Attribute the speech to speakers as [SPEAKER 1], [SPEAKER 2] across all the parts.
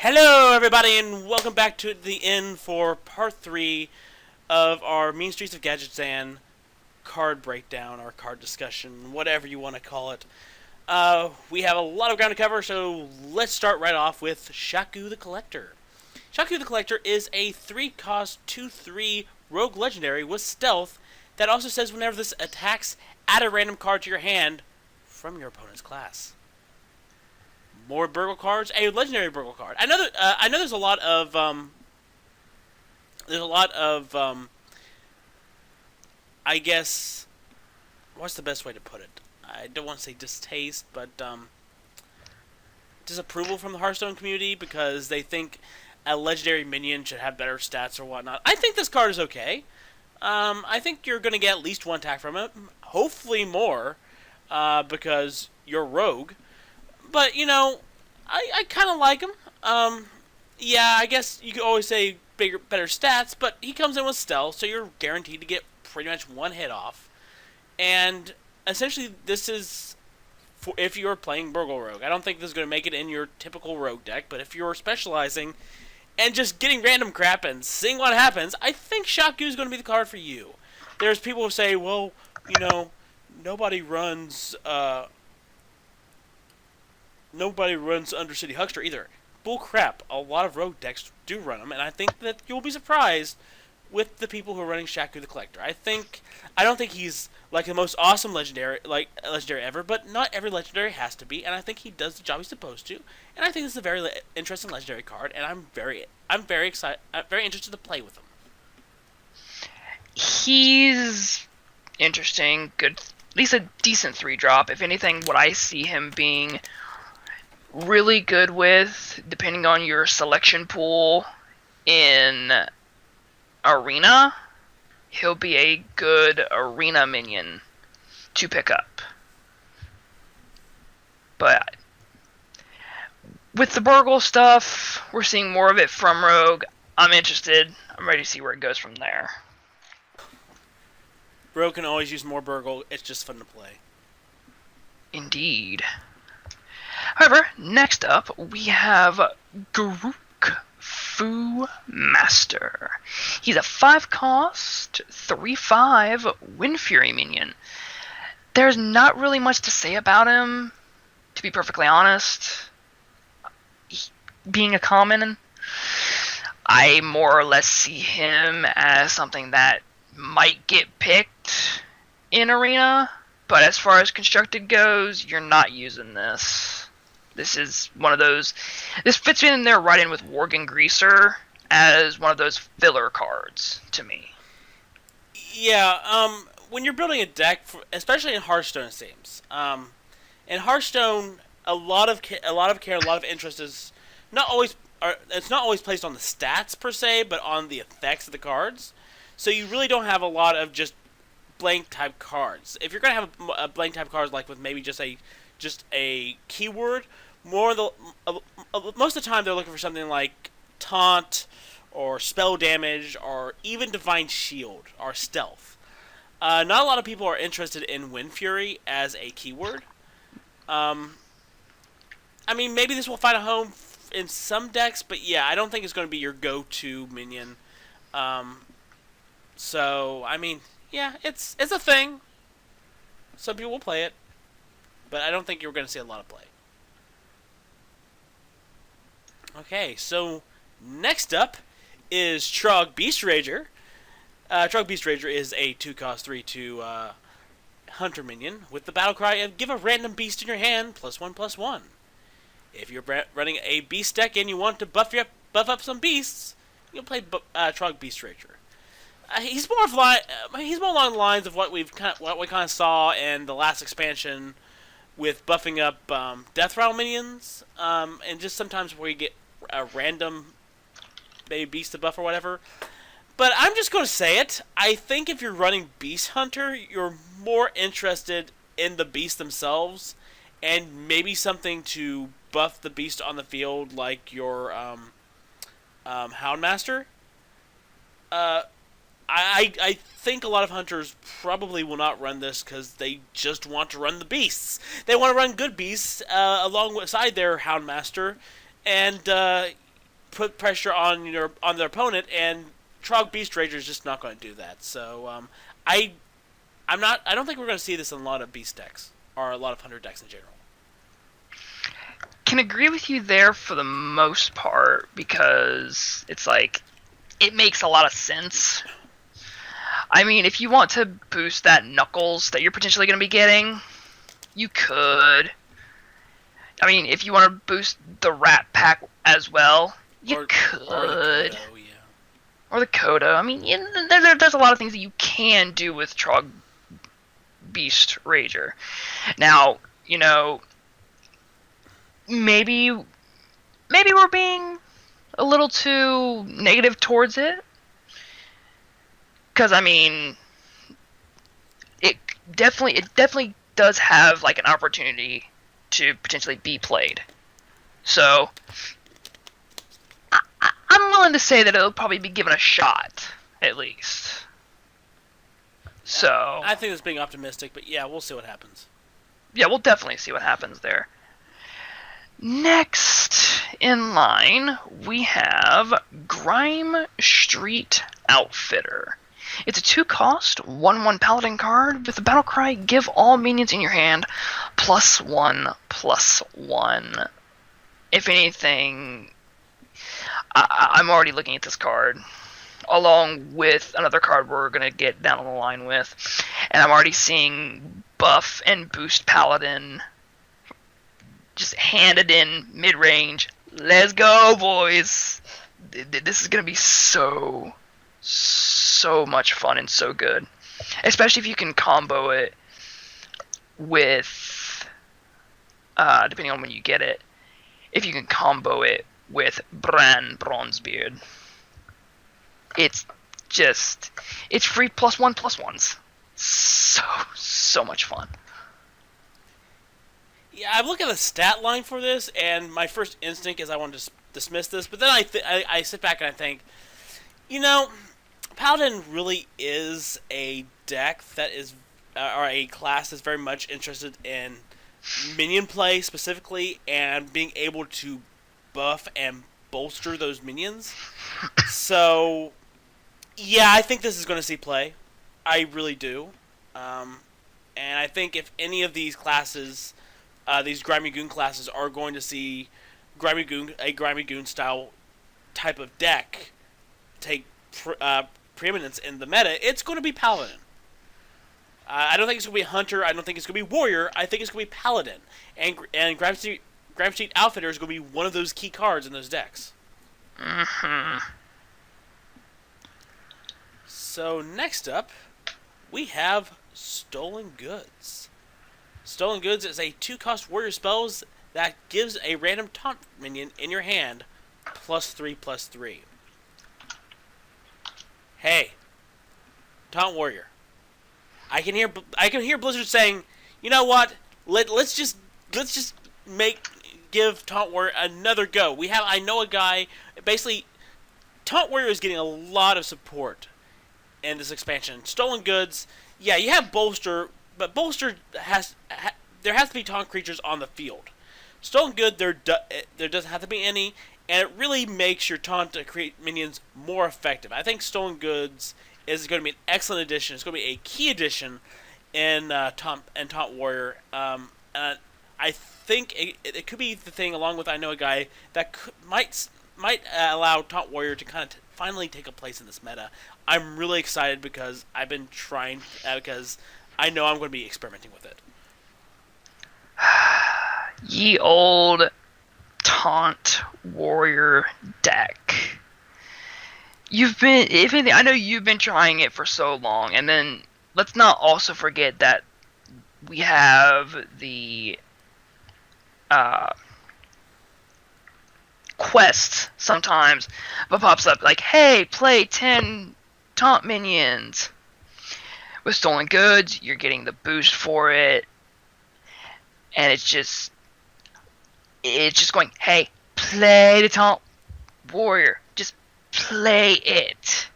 [SPEAKER 1] Hello, everybody, and welcome back to the inn for part 3 of our Mean Streets of Gadgetzan card breakdown, or card discussion, whatever you want to call it. We have a lot of ground to cover, so let's start right off with Shaku the Collector. Shaku the Collector is a 3-cost 2/3 rogue legendary with stealth that also says whenever this attacks, add a random card to your hand from your opponent's class. More burgle cards, a legendary burgle card. I know there's a lot of I guess, what's the best way to put it? I don't want to say distaste, but disapproval from the Hearthstone community because they think a legendary minion should have better stats or whatnot. I think this card is okay. I think you're going to get at least one attack from it, hopefully more, because you're rogue. But, I kind of like him. Yeah, I guess you could always say better stats, but he comes in with stealth, so you're guaranteed to get pretty much one hit off. And essentially, this is for if you're playing Burgle Rogue. I don't think this is going to make it in your typical Rogue deck, but if you're specializing and just getting random crap and seeing what happens, I think Shaku is going to be the card for you. There's people who say, well, nobody runs Undercity Huckster either. Bull crap. A lot of rogue decks do run them, and I think that you'll be surprised with the people who are running Shaku the Collector. I don't think he's like the most awesome legendary ever, but not every legendary has to be, and I think he does the job he's supposed to. And I think this is a very interesting legendary card, and I'm very excited. I'm very interested to play with him.
[SPEAKER 2] He's interesting, good, at least a decent 3-drop. If anything, what I see him being really good with, depending on your selection pool in Arena, he'll be a good Arena minion to pick up. But with the Burgle stuff, we're seeing more of it from Rogue. I'm interested. I'm ready to see where it goes from there.
[SPEAKER 1] Rogue can always use more Burgle. It's just fun to play.
[SPEAKER 2] Indeed. However, next up, we have Grook Fu Master. He's a 5-cost, 3/5 Wind Fury minion. There's not really much to say about him, to be perfectly honest. Being a common, I more or less see him as something that might get picked in Arena, but as far as constructed goes, you're not using this. This is one of those. This fits in there right in with Worgen Greaser as one of those filler cards to me.
[SPEAKER 1] Yeah, when you're building a deck, especially in Hearthstone, it seems. In Hearthstone, a lot of care, a lot of interest is not always. It's not always placed on the stats per se, but on the effects of the cards. So you really don't have a lot of just blank type cards. If you're gonna have a blank type cards like with maybe just a keyword. Most of the time they're looking for something like taunt or spell damage or even divine shield or stealth. Not a lot of people are interested in Wind Fury as a keyword. I mean, maybe this will find a home in some decks, but yeah, I don't think it's going to be your go-to minion. So I mean, yeah, it's a thing. Some people will play it, but I don't think you're going to see a lot of play. Okay, so next up is Trogg Beastrager. Trogg Beastrager is a 2-cost 3/2 hunter minion with the battle cry of give a random beast in your hand +1/+1. If you're running a beast deck and you want to buff up some beasts, you'll play Trogg Beastrager. He's more along the lines of what we kind of saw in the last expansion with buffing up Death Rattle minions, and just sometimes where you get a random maybe beast to buff or whatever. But I'm just going to say it. I think if you're running Beast Hunter, you're more interested in the beasts themselves and maybe something to buff the beast on the field like your Houndmaster. I think a lot of hunters probably will not run this because they just want to run the beasts. They want to run good beasts alongside their Houndmaster, and put pressure on their opponent, and Trogg Beastrager is just not going to do that. So I don't think we're going to see this in a lot of beast decks or a lot of hunter decks in general.
[SPEAKER 2] Can agree with you there for the most part, because it's like it makes a lot of sense. I mean, if you want to boost that Knuckles that you're potentially going to be getting, you could. I mean, if you want to boost the Rat Pack as well, you could.
[SPEAKER 1] Or the Kodo, yeah.
[SPEAKER 2] Or the Kodo. I mean, there's a lot of things that you can do with Trogg Beastrager. Now, maybe we're being a little too negative towards it. Because, I mean, it definitely does have, like, an opportunity to potentially be played. So, I'm willing to say that it'll probably be given a shot, at least. So,
[SPEAKER 1] I think it's being optimistic, but yeah, we'll see what happens.
[SPEAKER 2] Yeah, we'll definitely see what happens there. Next in line, we have Grimestreet Outfitter. It's a 2-cost, 1/1 paladin card with the battle cry, give all minions in your hand +1/+1. If anything, I'm already looking at this card, along with another card we're going to get down on the line with, and I'm already seeing buff and boost paladin just handed in mid-range. Let's go, boys! This is going to be so much fun and so good. Especially if you can combo it with, depending on when you get it, if you can combo it with Bran Bronzebeard. It's free +1/+1s. So much fun.
[SPEAKER 1] Yeah, I look at the stat line for this, and my first instinct is I want to dismiss this, but then I sit back and I think, Paladin really is a deck that is, or a class that's very much interested in minion play specifically, and being able to buff and bolster those minions. So, yeah, I think this is going to see play. I really do. And I think if any of these classes, these Grimy Goon classes, are going to see a Grimy Goon style type of deck take preeminence in the meta, it's going to be Paladin. I don't think it's going to be Hunter. I don't think it's going to be Warrior. I think it's going to be Paladin. And Grimestreet Outfitter is going to be one of those key cards in those decks.
[SPEAKER 2] Mm-hmm.
[SPEAKER 1] So next up, we have Stolen Goods. Stolen Goods is a 2-cost warrior spells that gives a random taunt minion in your hand +3/+3. Hey, taunt warrior. I can hear Blizzard saying, you know what? Let's just give taunt warrior another go. I know a guy. Basically, taunt warrior is getting a lot of support in this expansion. Stolen Goods, yeah, you have bolster, but bolster there has to be taunt creatures on the field. Stolen Good, there doesn't have to be any, and it really makes your taunt to create minions more effective. I think Stolen Goods is going to be an excellent addition. It's going to be a key addition in Taunt Warrior. I think it could be the thing, along with I know a guy that might allow Taunt Warrior to kind of finally take a place in this meta. I'm really excited because I've been trying, because I know I'm going to be experimenting with it.
[SPEAKER 2] Ye old Taunt Warrior deck. If anything, I know you've been trying it for so long, and then let's not also forget that we have the quest sometimes that pops up like, hey, play 10 taunt minions. With Stolen Goods, you're getting the boost for it, and it's just going, hey, play the taunt warrior, just play it.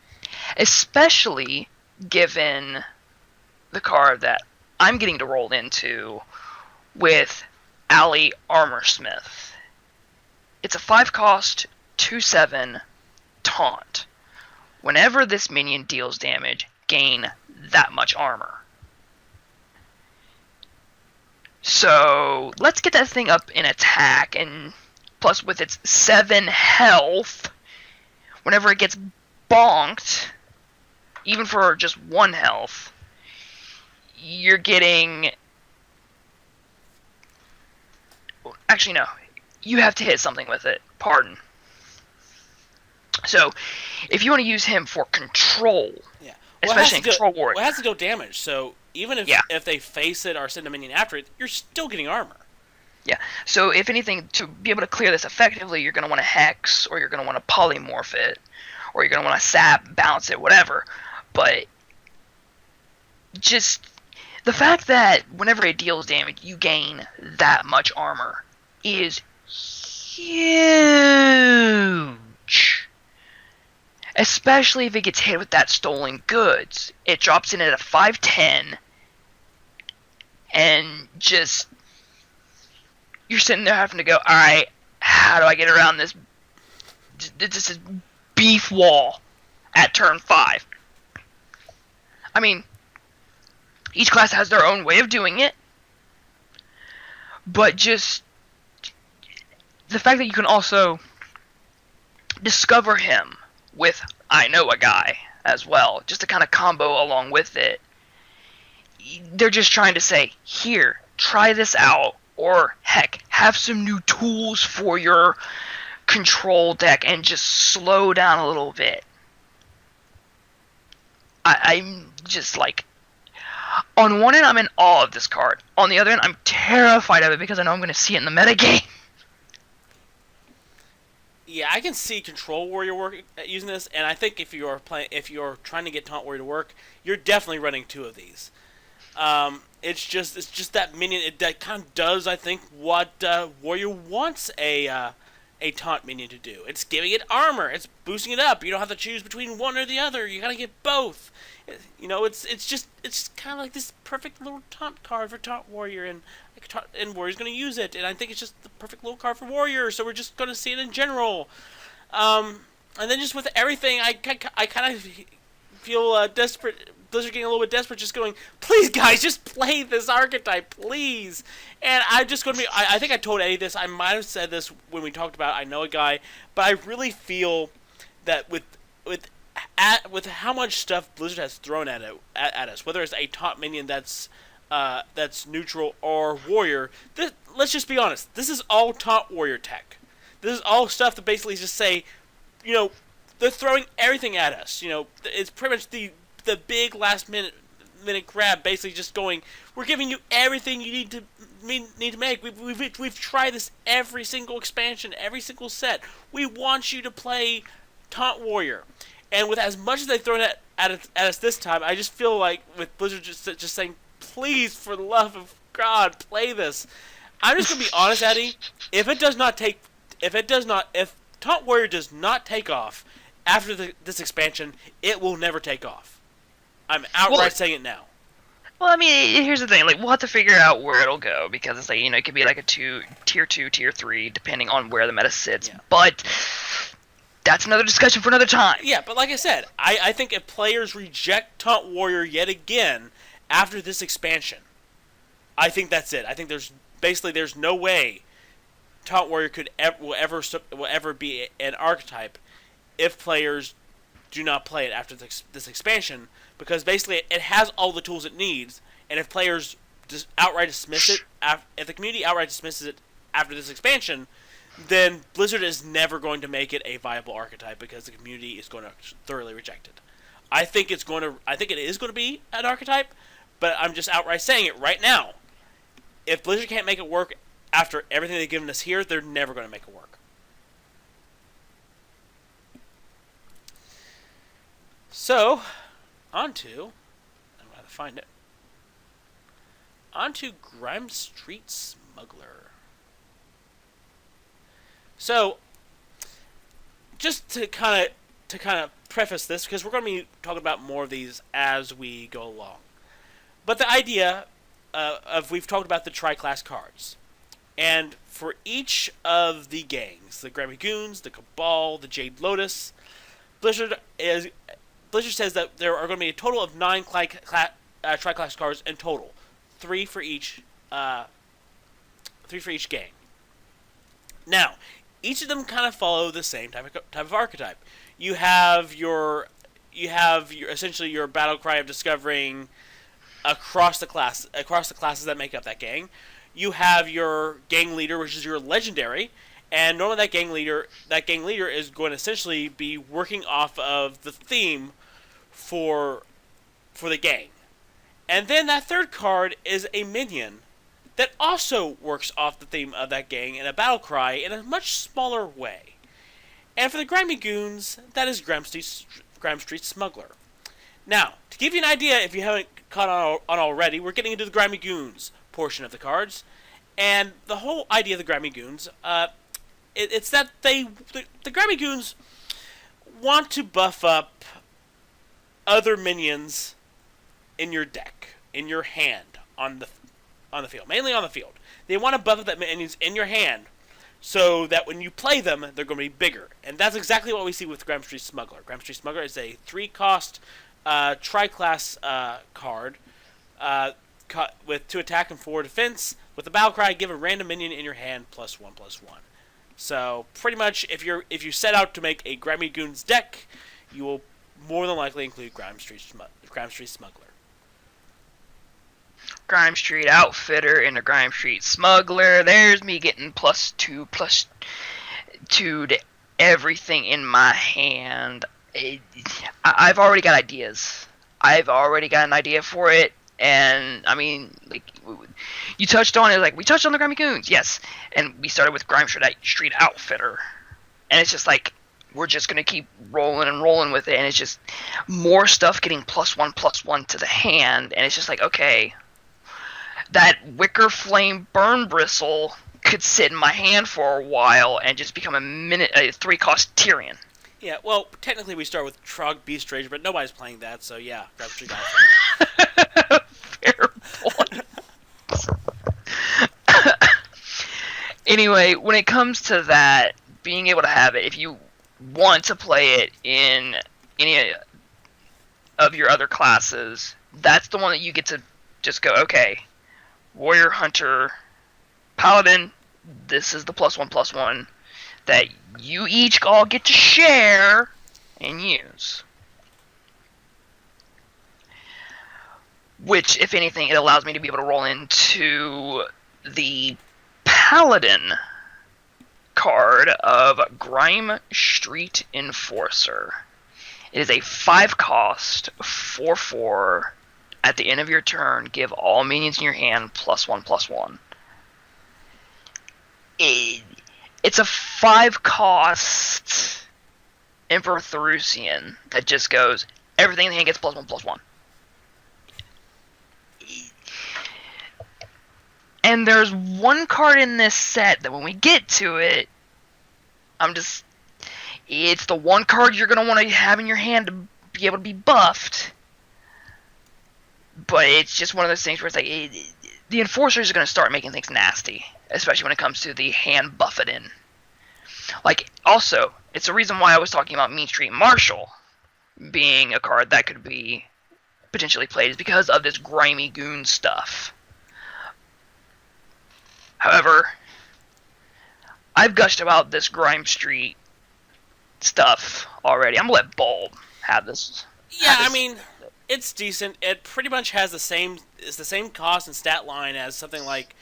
[SPEAKER 2] Especially given the card that I'm getting to roll into with Armorsmith. It's a 5-cost, 2/7 taunt. Whenever this minion deals damage, gain that much armor. So let's get that thing up in attack, and plus with its 7 health, whenever it gets bonked, even for just 1 health, you're getting... Actually, no. You have to hit something with it. Pardon. So, if you want to use him for control,
[SPEAKER 1] Yeah.
[SPEAKER 2] especially in Control War...
[SPEAKER 1] Well, it has to go damage, so even if they face it or send a minion after it, you're still getting armor.
[SPEAKER 2] Yeah, so if anything, to be able to clear this effectively, you're going to want to Hex, or you're going to want to Polymorph it, or you're going to want to Sap, Bounce it, whatever. But just the fact that whenever it deals damage, you gain that much armor is huge. Especially if it gets hit with that stolen goods. It drops in at a 5/10, and just... You're sitting there having to go, alright, how do I get around this beef wall at turn 5? I mean, each class has their own way of doing it, but just the fact that you can also discover him with I Know a Guy as well, just to kind of combo along with it. They're just trying to say, here, try this out. Or, heck, have some new tools for your control deck and just slow down a little bit. I'm just like... On one end, I'm in awe of this card. On the other end, I'm terrified of it because I know I'm going to see it in the metagame.
[SPEAKER 1] Yeah, I can see Control Warrior using this, and I think if you're trying to get Taunt Warrior to work, you're definitely running 2 of these. It's just that minion that kind of does, I think, what Warrior wants a taunt minion to do. It's giving it armor. It's boosting it up. You don't have to choose between one or the other. You gotta get both. You know, it's just kind of like this perfect little taunt card for Taunt Warrior, and Warrior's gonna use it. And I think it's just the perfect little card for Warrior. So we're just gonna see it in general. And then just with everything, I kind of feel desperate. Blizzard getting a little bit desperate, just going, please guys, just play this archetype, please. And I'm just going to be, I think I told Eddie this, I might have said this when we talked about I Know a Guy, but I really feel that with how much stuff Blizzard has thrown at us, whether it's a taunt minion that's neutral or warrior, let's just be honest, this is all taunt warrior tech. This is all stuff that basically just say, you know, they're throwing everything at us. You know, it's pretty much the big last minute grab, basically just going, we're giving you everything you need to make. We've tried this every single expansion, every single set. We want you to play Taunt Warrior, and with as much as they've thrown at us this time, I just feel like with Blizzard just saying, please, for the love of God, play this. I'm just gonna be honest, Eddie. If Taunt Warrior does not take off after this expansion, it will never take off. I'm outright saying it now.
[SPEAKER 2] Well, I mean, here's the thing. Like, we'll have to figure out where it'll go, because it's like, you know, it could be like a tier 2, tier 3, depending on where the meta sits. Yeah. But that's another discussion for another time.
[SPEAKER 1] Yeah, but like I said, I think if players reject Taunt Warrior yet again after this expansion, I think that's it. I think there's no way Taunt Warrior will ever be an archetype if players do not play it after this expansion, because basically it has all the tools it needs, and if players just outright dismiss it, if the community outright dismisses it after this expansion, then Blizzard is never going to make it a viable archetype because the community is going to thoroughly reject it. I think it is going to be an archetype, but I'm just outright saying it right now. If Blizzard can't make it work after everything they've given us here, they're never going to make it work. So, I'm going to find it. Onto Grimestreet Smuggler. So, just to kind of preface this, because we're going to be talking about more of these as we go along. But the idea we've talked about the tri-class cards. And for each of the gangs, the Grimy Goons, the Cabal, the Jade Lotus, Blizzard says that there are going to be a total of 9 tri-class cards in total, 3 for each gang. Now, each of them kind of follow the same type of archetype. You have your essentially your battle cry of discovering across the classes that make up that gang. You have your gang leader, which is your legendary, and normally that gang leader is going to essentially be working off of the theme for the gang. And then that third card is a minion that also works off the theme of that gang in a battle cry in a much smaller way. And for the Grimy Goons, that is Grimestreet Smuggler. Now, to give you an idea, if you haven't caught on already, we're getting into the Grimy Goons portion of the cards. And the whole idea of the Grimy Goons, it's that the Grimy Goons want to buff up other minions in your deck, in your hand, on the field, mainly on the field. They want to buff up that minions in your hand so that when you play them, they're going to be bigger. And that's exactly what we see with Grimestreet Smuggler. Grimestreet Smuggler is a 3-cost tri-class card with 2 attack and 4 defense. With the battle cry, give a random minion in your hand +1/+1. So pretty much, if you set out to make a Grimy Goons deck, you will more than likely include Grimestreet Smuggler.
[SPEAKER 2] Grimestreet Outfitter and a Grimestreet Smuggler. There's me getting +2/+2 to everything in my hand. I've already got ideas. I've already got an idea for it. And, I mean, like, you touched on it, like, we touched on the Grimy Goons, yes. And we started with Grimestreet Outfitter. And it's just like, we're just going to keep rolling and rolling with it. And it's just more stuff getting +1/+1 to the hand. And it's just like, okay, that Wicker Flame Burn Bristle could sit in my hand for a while and just become a 3-cost Tyrion.
[SPEAKER 1] Yeah, well, technically we start with Trogg Beastrager, but nobody's playing that, so yeah, Grimestreet Outfitter.
[SPEAKER 2] Fair point. Anyway, when it comes to that, being able to have it, if you want to play it in any of your other classes, that's the one that you get to just go, okay, Warrior, Hunter, Paladin, this is the +1/+1 that you each all get to share and use. Which, if anything, it allows me to be able to roll into the Paladin card of Grimestreet Enforcer. It is a 5-cost 4/4. At the end of your turn, give all minions in your hand +1/+1. It's a 5-cost Emperor Therusian that just goes, everything in the hand gets +1/+1. And there's one card in this set that when we get to it, it's the one card you're going to want to have in your hand to be able to be buffed. But it's just one of those things where it's like, the Enforcers are going to start making things nasty, especially when it comes to the hand buffeting. Like, also, it's the reason why I was talking about Mean Street Marshal being a card that could be potentially played, is because of this Grimy Goon stuff. However, I've gushed about this Grimestreet stuff already. I'm going to let Bulb have this.
[SPEAKER 1] Yeah, I mean, it's decent. It pretty much has the same cost and stat line as something like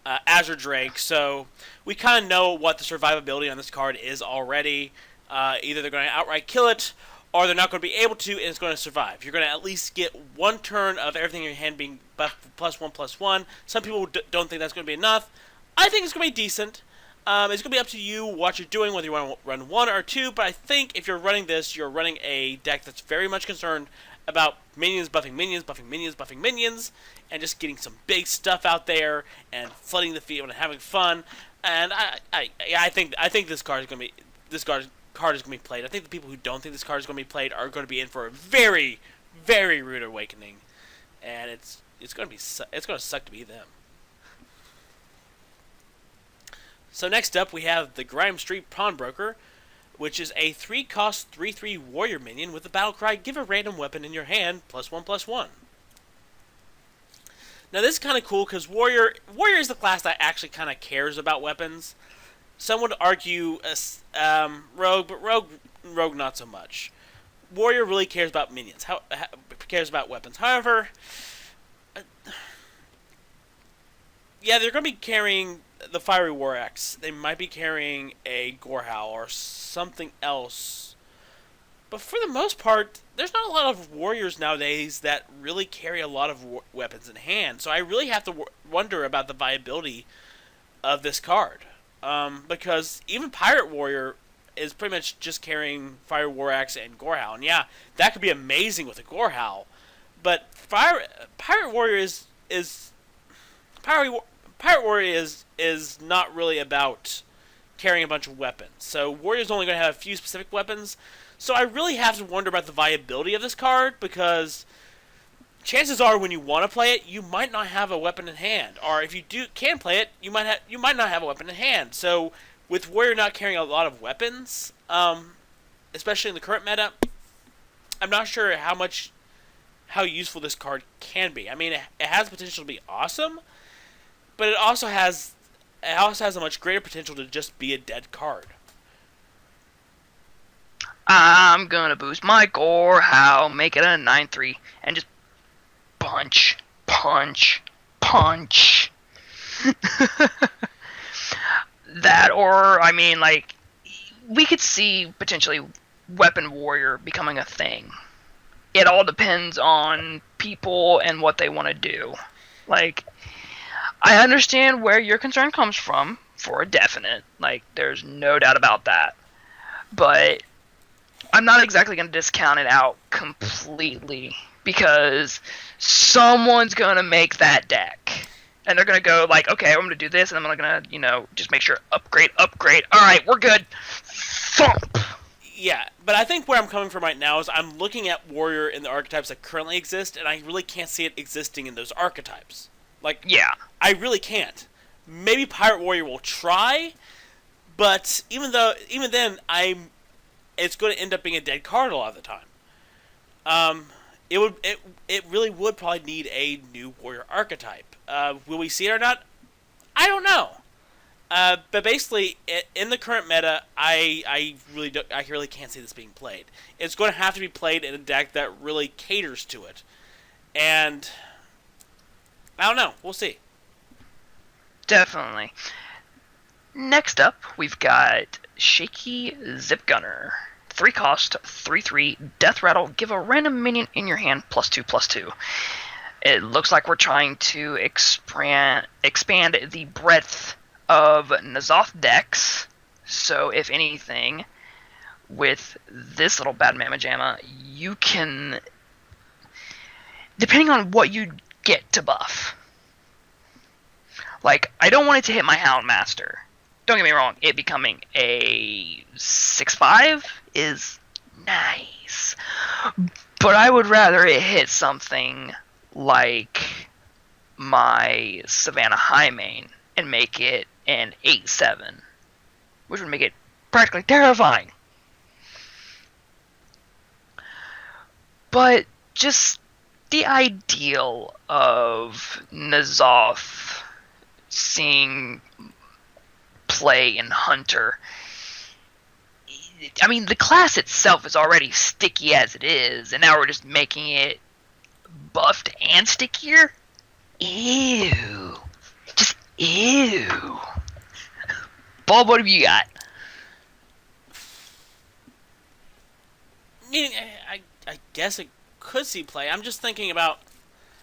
[SPEAKER 1] Azure Drake, so we kind of know what the survivability on this card is already. Either they're going to outright kill it, or they're not going to be able to, and it's going to survive. You're going to at least get one turn of everything in your hand being buffed +1/+1. Some people don't think that's going to be enough. I think it's going to be decent. It's going to be up to you what you're doing, whether you want to run 1 or 2, but I think if you're running this, you're running a deck that's very much concerned about minions buffing minions, buffing minions, buffing minions, and just getting some big stuff out there and flooding the field and having fun. And I think this card is going to be played. I think the people who don't think this card is going to be played are going to be in for a very, very rude awakening, and it's going to suck to be them. So next up, we have the Grimestreet Pawnbroker, which is a 3-cost 3/3 warrior minion with the battle cry, give a random weapon in your hand, +1/+1. Now this is kind of cool because Warrior is the class that actually kind of cares about weapons. Some would argue Rogue, but Rogue not so much. Warrior really cares about minions, cares about weapons. However, yeah, they're going to be carrying the Fiery War Axe. They might be carrying a Gorehowl or something else. But for the most part, there's not a lot of warriors nowadays that really carry a lot of weapons in hand. So I really have to wonder about the viability of this card. Because even Pirate Warrior is pretty much just carrying Fire War Axe and Gorehowl. And yeah, that could be amazing with a Gorehowl. But Pirate Warrior is not really about carrying a bunch of weapons. So Warrior's only going to have a few specific weapons. So I really have to wonder about the viability of this card, because chances are when you want to play it, you might not have a weapon in hand. Or if you can play it, you might not have a weapon in hand. So with Warrior not carrying a lot of weapons, especially in the current meta, I'm not sure how useful this card can be. I mean, it has potential to be awesome, but it also has a much greater potential to just be a dead card.
[SPEAKER 2] I'm gonna boost my Gorehowl, make it a 9/3, and just punch. That, or, I mean, like, we could see potentially Weapon Warrior becoming a thing. It all depends on people and what they want to do. Like, I understand where your concern comes from, for a definite. Like, there's no doubt about that. But I'm not exactly going to discount it out completely, because someone's going to make that deck. And they're going to go like, okay, I'm going to do this, and I'm going to, just make sure, upgrade. Alright, we're good. Thump!
[SPEAKER 1] Yeah, but I think where I'm coming from right now is I'm looking at Warrior in the archetypes that currently exist, and I really can't see it existing in those archetypes. Like,
[SPEAKER 2] yeah,
[SPEAKER 1] I really can't. Maybe Pirate Warrior will try, but even then, it's going to end up being a dead card a lot of the time. It really would probably need a new Warrior archetype. Will we see it or not? I don't know. But basically, in the current meta, I really can't see this being played. It's going to have to be played in a deck that really caters to it, and I don't know. We'll see.
[SPEAKER 2] definitely. Next up, we've got Shaky Zipgunner. 3-cost, 3/3, Death Rattle, give a random minion in your hand, +2/+2. It looks like we're trying to expand the breadth of N'Zoth decks. So, if anything, with this little bad mamma jamma, you can, depending on what you get to buff. Like, I don't want it to hit my Houndmaster. Don't get me wrong, it becoming a 6/5 is nice. But I would rather it hit something like my Savannah Highmane and make it an 8/7, which would make it practically terrifying. But just the ideal of N'Zoth seeing play in Hunter. I mean, the class itself is already sticky as it is, and now we're just making it buffed and stickier? Ew. Just ew. Bob, what have you got?
[SPEAKER 1] I guess it could see play. I'm just thinking about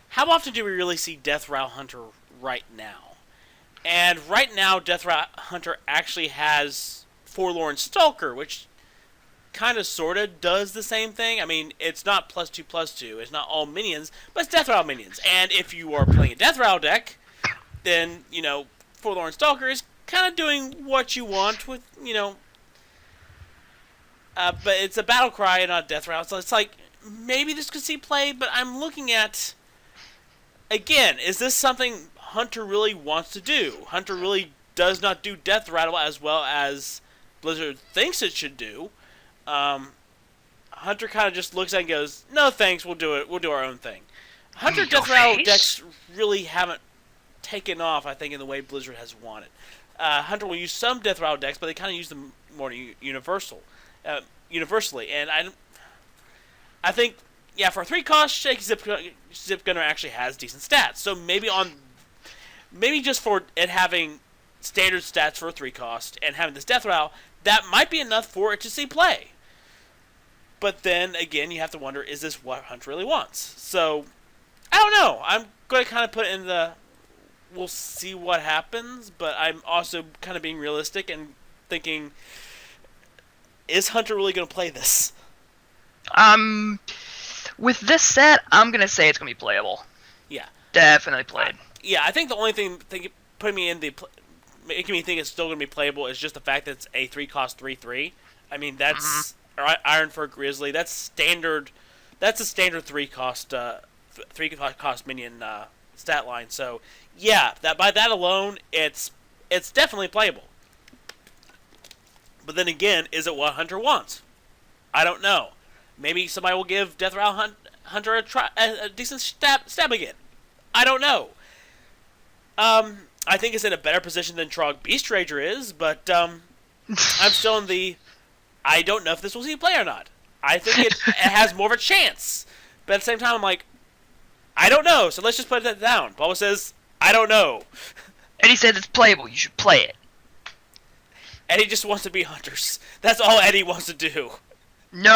[SPEAKER 1] how often do we really see Death Rattle Hunter right now? And right now, Death Rattle Hunter actually has Forlorn Stalker, which kind of sort of does the same thing. I mean, it's not +2/+2. It's not all minions, but it's Death Rattle minions. And if you are playing a Death Rattle deck, then, Forlorn Stalker is kind of doing what you want with, but it's a battle cry and not Death Rattle. So it's like, maybe this could see play, but I'm looking at, again, is this something Hunter really wants to do? Hunter really does not do Death Rattle as well as Blizzard thinks it should do. Hunter kind of just looks at it and goes, "No thanks, we'll do it. We'll do our own thing." Hunter Death Rattle decks really haven't taken off, I think, in the way Blizzard has wanted. Hunter will use some Death Rattle decks, but they kind of use them more universally. And I think, yeah, for a 3-cost, Shaky Zipgunner actually has decent stats. So maybe just for it having standard stats for a 3-cost and having this Death Rattle, that might be enough for it to see play. But then, again, you have to wonder, is this what Hunter really wants? So, I don't know. I'm going to kind of put in the, we'll see what happens, but I'm also kind of being realistic and thinking, is Hunter really going to play this?
[SPEAKER 2] With this set, I'm going to say it's going to be playable.
[SPEAKER 1] Yeah.
[SPEAKER 2] Definitely played.
[SPEAKER 1] Yeah, I think the only thing putting me in making me think it's still going to be playable is just the fact that it's a 3-cost 3/3. I mean, that's Ironfur Grizzly. That's standard. That's a standard 3-cost minion stat line. So yeah, by that alone, it's definitely playable. But then again, is it what Hunter wants? I don't know. Maybe somebody will give Death Rattle Hunter a decent stab again. I don't know. I think it's in a better position than Trogg Beastrager is, but I'm still in the, I don't know if this will see play or not. I think it has more of a chance. But at the same time, I'm like, I don't know, so let's just put that down. Bubba says, I don't know.
[SPEAKER 2] Eddie said it's playable. You should play it.
[SPEAKER 1] Eddie just wants to be hunters. That's all Eddie wants to do.
[SPEAKER 2] No,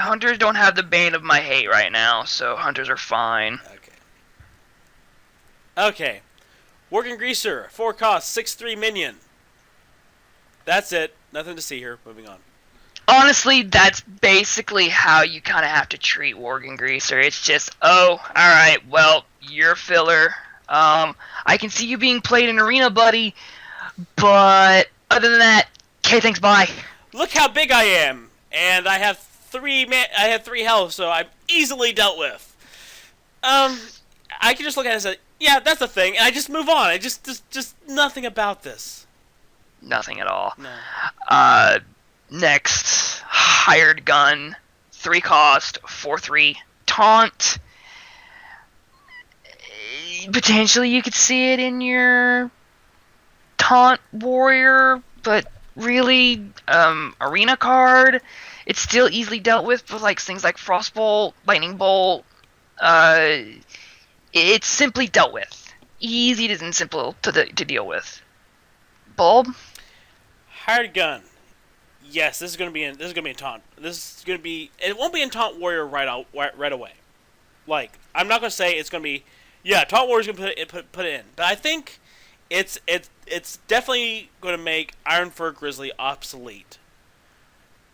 [SPEAKER 2] hunters don't have the bane of my hate right now, so hunters are fine.
[SPEAKER 1] Okay. Worgen Greaser, 4-cost, 6/3 minion. That's it. Nothing to see here. Moving on.
[SPEAKER 2] Honestly, that's basically how you kind of have to treat Worgen Greaser. It's just, oh, alright, well, you're filler. I can see you being played in Arena, buddy, but other than that, okay, thanks, bye.
[SPEAKER 1] Look how big I am, and I have 3 health, so I'm easily dealt with. I can just look at it and say, yeah, that's the thing, and I just move on. I just nothing about this.
[SPEAKER 2] Nothing at all.
[SPEAKER 1] No.
[SPEAKER 2] Next, Hired Gun, 3-cost, 4/3, Taunt. Potentially you could see it in your Taunt Warrior, but really, Arena card. It's still easily dealt with like things like Frostbolt, Lightning Bolt. It's simply dealt with. Easy and simple to deal with. Bulb?
[SPEAKER 1] Hired Gun. Yes, this is gonna be in Taunt. This is gonna be. It won't be in Taunt Warrior right away. Like, I'm not gonna say it's gonna be. Yeah, Taunt Warrior's gonna put it in, but I think it's definitely gonna make Ironfur Grizzly obsolete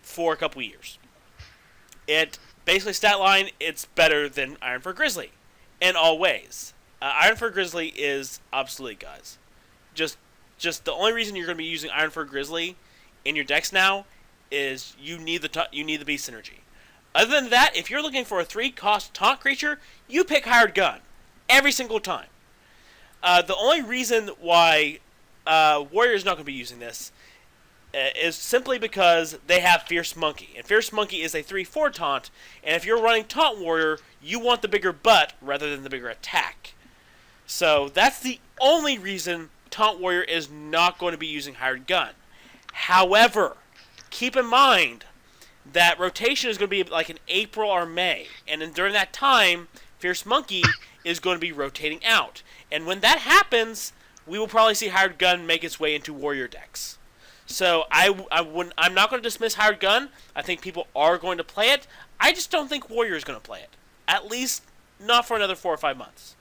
[SPEAKER 1] for a couple years. It basically stat line. It's better than Ironfur Grizzly in all ways. Ironfur Grizzly is obsolete, guys. Just the only reason you're gonna be using Ironfur Grizzly in your decks now is you need the beast synergy. Other than that, if you're looking for a 3-cost taunt creature, you pick Hired Gun every single time. The only reason why Warrior is not going to be using this is simply because they have Fierce Monkey, and Fierce Monkey is a 3/4 taunt. And if you're running Taunt Warrior, you want the bigger butt rather than the bigger attack. So that's the only reason Taunt Warrior is not going to be using Hired Gun. However, keep in mind that rotation is going to be like in April or May. And then during that time, Fierce Monkey is going to be rotating out. And when that happens, we will probably see Hired Gun make its way into Warrior decks. So I'm not going to dismiss Hired Gun. I think people are going to play it. I just don't think Warrior is going to play it. At least not for another 4 or 5 months.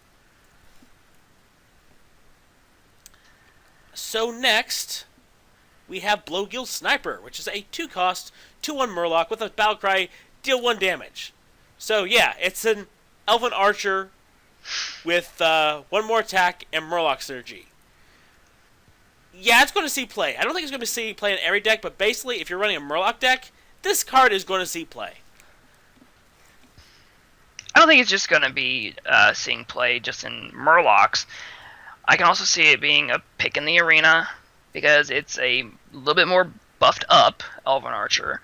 [SPEAKER 1] So next, we have Blowgill Sniper, which is a 2-cost, 2/1 Murloc with a Battlecry, deal 1 damage. So yeah, it's an Elven Archer with 1 more attack and Murloc synergy. Yeah, it's going to see play. I don't think it's going to see play in every deck, but basically, if you're running a Murloc deck, this card is going to see play.
[SPEAKER 2] I don't think it's just going to be seeing play just in Murlocs. I can also see it being a pick in the arena because it's a little bit more buffed up Elven Archer.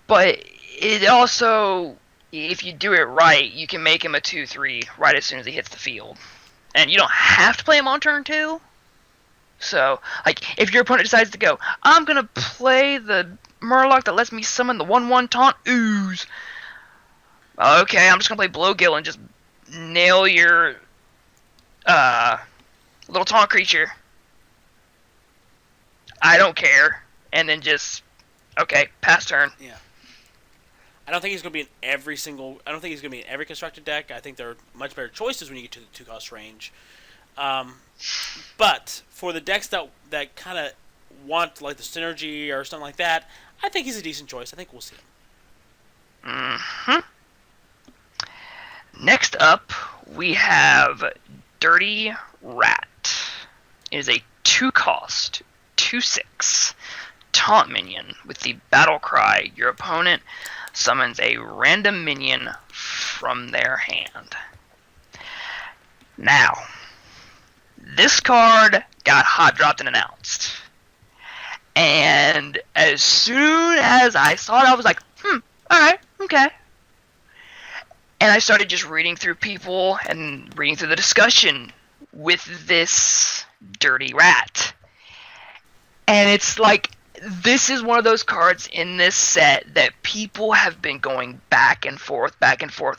[SPEAKER 2] But it also, if you do it right, you can make him a 2/3 right as soon as he hits the field. And you don't have to play him on turn 2. So, like, if your opponent decides to go, I'm going to play the Murloc that lets me summon the 1/1 taunt ooze. Okay, I'm just going to play Blowgill and just nail your little taunt creature. I don't care. And then just, okay, pass turn.
[SPEAKER 1] Yeah. I don't think he's going to be in every single... I don't think he's going to be in every constructed deck. I think there are much better choices when you get to the 2-cost range. But for the decks that kind of want like the synergy or something like that, I think he's a decent choice. I think we'll see him.
[SPEAKER 2] Mm-hmm. Next up, we have Dirty Rat. It is a 2-cost, 2/6 taunt minion with the battle cry. Your opponent summons a random minion from their hand. Now, this card got hot dropped and announced. And as soon as I saw it, I was like, alright, okay. And I started just reading through people and reading through the discussion with this Dirty Rat. And it's like, this is one of those cards in this set that people have been going back and forth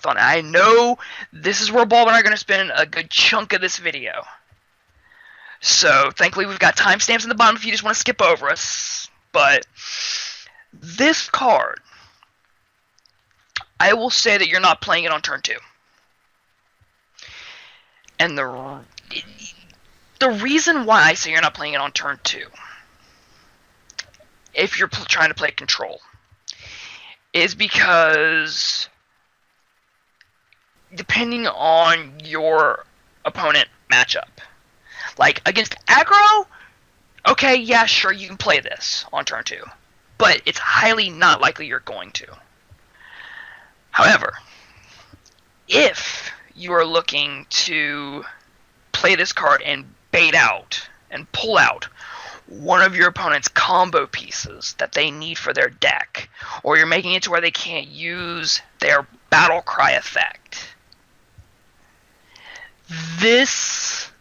[SPEAKER 2] on. I know this is where Bob and I are going to spend a good chunk of this video. So, thankfully we've got timestamps in the bottom if you just want to skip over us. But, this card, I will say that you're not playing it on turn 2. And the reason why I say you're not playing it on turn 2, if you're trying to play control, is because depending on your opponent matchup, like against aggro, okay, yeah, sure, you can play this on turn 2, but it's highly not likely you're going to. However, if you are looking to play this card and bait out and pull out one of your opponent's combo pieces that they need for their deck, or you're making it to where they can't use their battle cry effect, this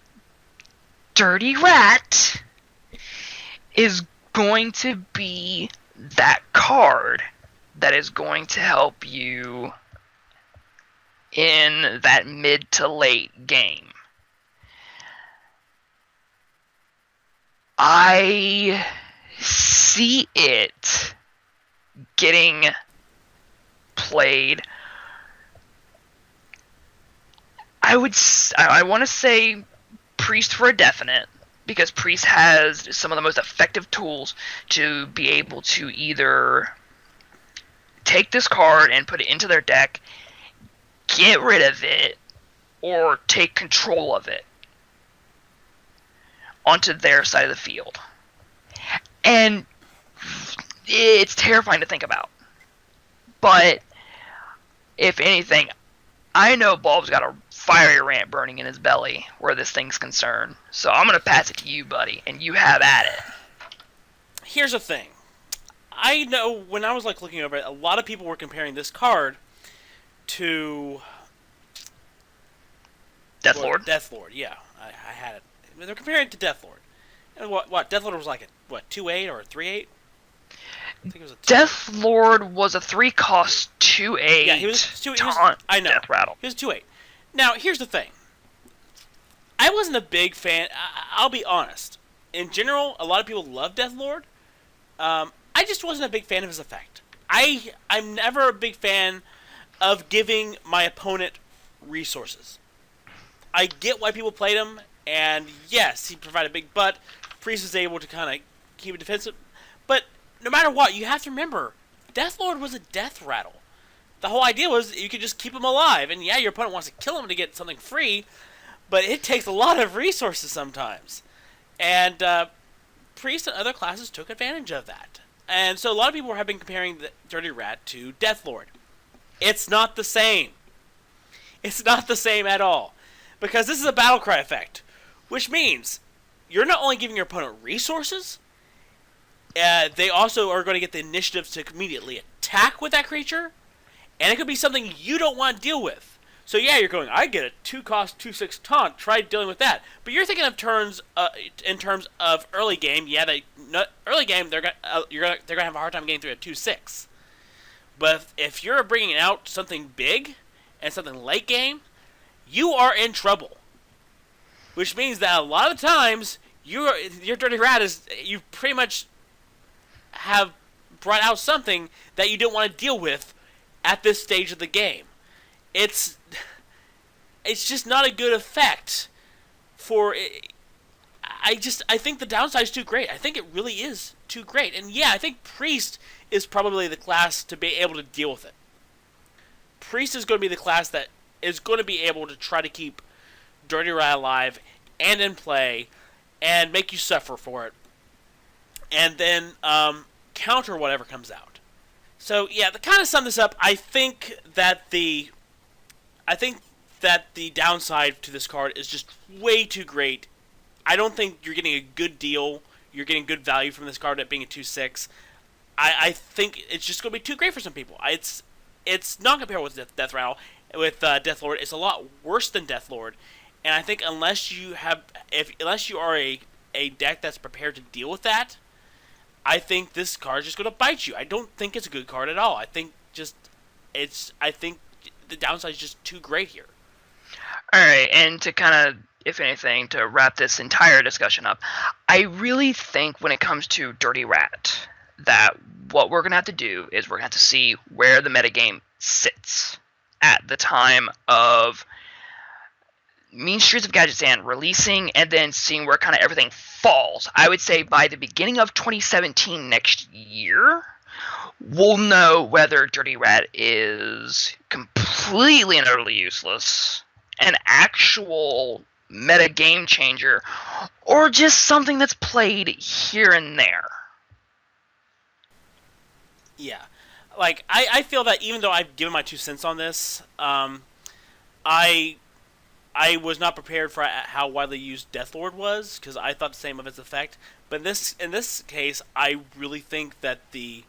[SPEAKER 2] Dirty Rat is going to be that card that is going to help you in that mid to late game. I see it getting played. I want to say Priest for a definite, because Priest has some of the most effective tools to be able to either take this card and put it into their deck, get rid of it, or take control of it onto their side of the field. And it's terrifying to think about. But, if anything, I know Bulb's got a fiery rant burning in his belly where this thing's concerned. So I'm going to pass it to you, buddy, and you have at it.
[SPEAKER 1] Here's the thing. I know when I was like looking over it, a lot of people were comparing this card to
[SPEAKER 2] Deathlord?
[SPEAKER 1] Deathlord, yeah. I had it. They're comparing it to Deathlord. And what? Deathlord was like a 2/8 or a 3/8? I think it was a
[SPEAKER 2] Deathlord was a 3-cost 2/8.
[SPEAKER 1] Yeah, he was 2. I know.
[SPEAKER 2] Death Rattle.
[SPEAKER 1] He was 2/8. Now, here's the thing. I wasn't a big fan. I'll be honest. In general, a lot of people love Deathlord. I just wasn't a big fan of his effect. I'm never a big fan of giving my opponent resources. I get why people played him, and yes, he provided a big butt. Priest was able to kind of keep it defensive. But no matter what, you have to remember, Deathlord was a death rattle. The whole idea was you could just keep him alive, and yeah, your opponent wants to kill him to get something free, but it takes a lot of resources sometimes. And Priest and other classes took advantage of that. And so a lot of people have been comparing the Dirty Rat to Deathlord. It's not the same. It's not the same at all. Because this is a battle cry effect, which means you're not only giving your opponent resources, they also are going to get the initiative to immediately attack with that creature, and it could be something you don't want to deal with. So yeah, you're going, I get a 2-cost, 2/6 taunt, try dealing with that. But you're thinking of in terms of early game. Yeah, early game they're gonna have a hard time getting through a 2/6. But if you're bringing out something big and something late game, you are in trouble. Which means that a lot of the times your Dirty Rat you pretty much have brought out something that you don't want to deal with at this stage of the game. It's just not a good effect for. I think the downside is too great. I think it really is too great. And yeah, I think Priest is probably the class to be able to deal with it. Priest is going to be the class that is going to be able to try to keep Dirty Rat alive and in play and make you suffer for it. And then counter whatever comes out. So yeah, to kind of sum this up, I think that the downside to this card is just way too great. I don't think you're getting a good deal. You're getting good value from this card at being a 2/6. I think it's just going to be too great for some people. It's not comparable with Death Rattle, with Death Lord. It's a lot worse than Death Lord. And I think unless you are a deck that's prepared to deal with that, I think this card is just going to bite you. I don't think it's a good card at all. I think the downside is just too great here.
[SPEAKER 2] Alright, and to kind of, if anything, to wrap this entire discussion up, I really think when it comes to Dirty Rat, that what we're going to have to do is we're going to have to see where the metagame sits at the time of Mean Streets of Gadgetzan releasing, and then seeing where kind of everything falls. I would say by the beginning of 2017 next year, we'll know whether Dirty Rat is completely and utterly useless, an actual meta game changer, or just something that's played here and there.
[SPEAKER 1] Yeah. Like, I feel that even though I've given my 2 cents on this, I was not prepared for how widely used Deathlord was, because I thought the same of its effect. But in this case, I really think that the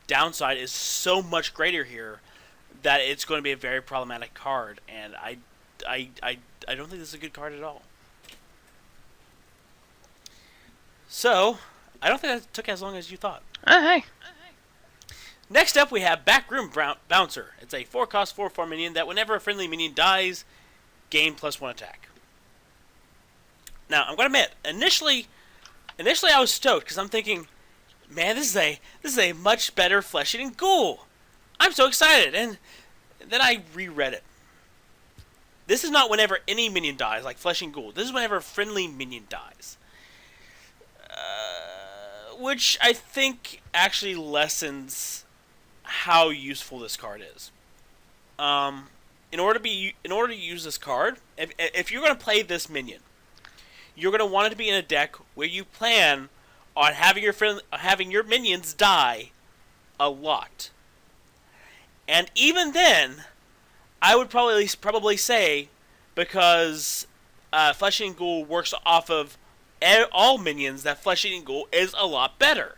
[SPEAKER 1] downside is so much greater here that it's going to be a very problematic card, and I don't think this is a good card at all. So, I don't think that took as long as you thought.
[SPEAKER 2] Hey.
[SPEAKER 1] Next up, we have Backroom Bouncer. It's a 4-cost 4/4 minion that whenever a friendly minion dies, gain +1 attack. Now, I'm going to admit, initially I was stoked because I'm thinking, man, this is a much better Flesh-Eating Ghoul. I'm so excited, and then I reread it. This is not whenever any minion dies, like Flesh-Eating Ghoul. This is whenever a friendly minion dies. Which I think actually lessens how useful this card is. In order to use this card, if you're going to play this minion, you're going to want it to be in a deck where you plan on having your minions die a lot. And even then, I would probably say, because Flesh-Eating Ghoul works off of all minions, that Flesh-Eating Ghoul is a lot better.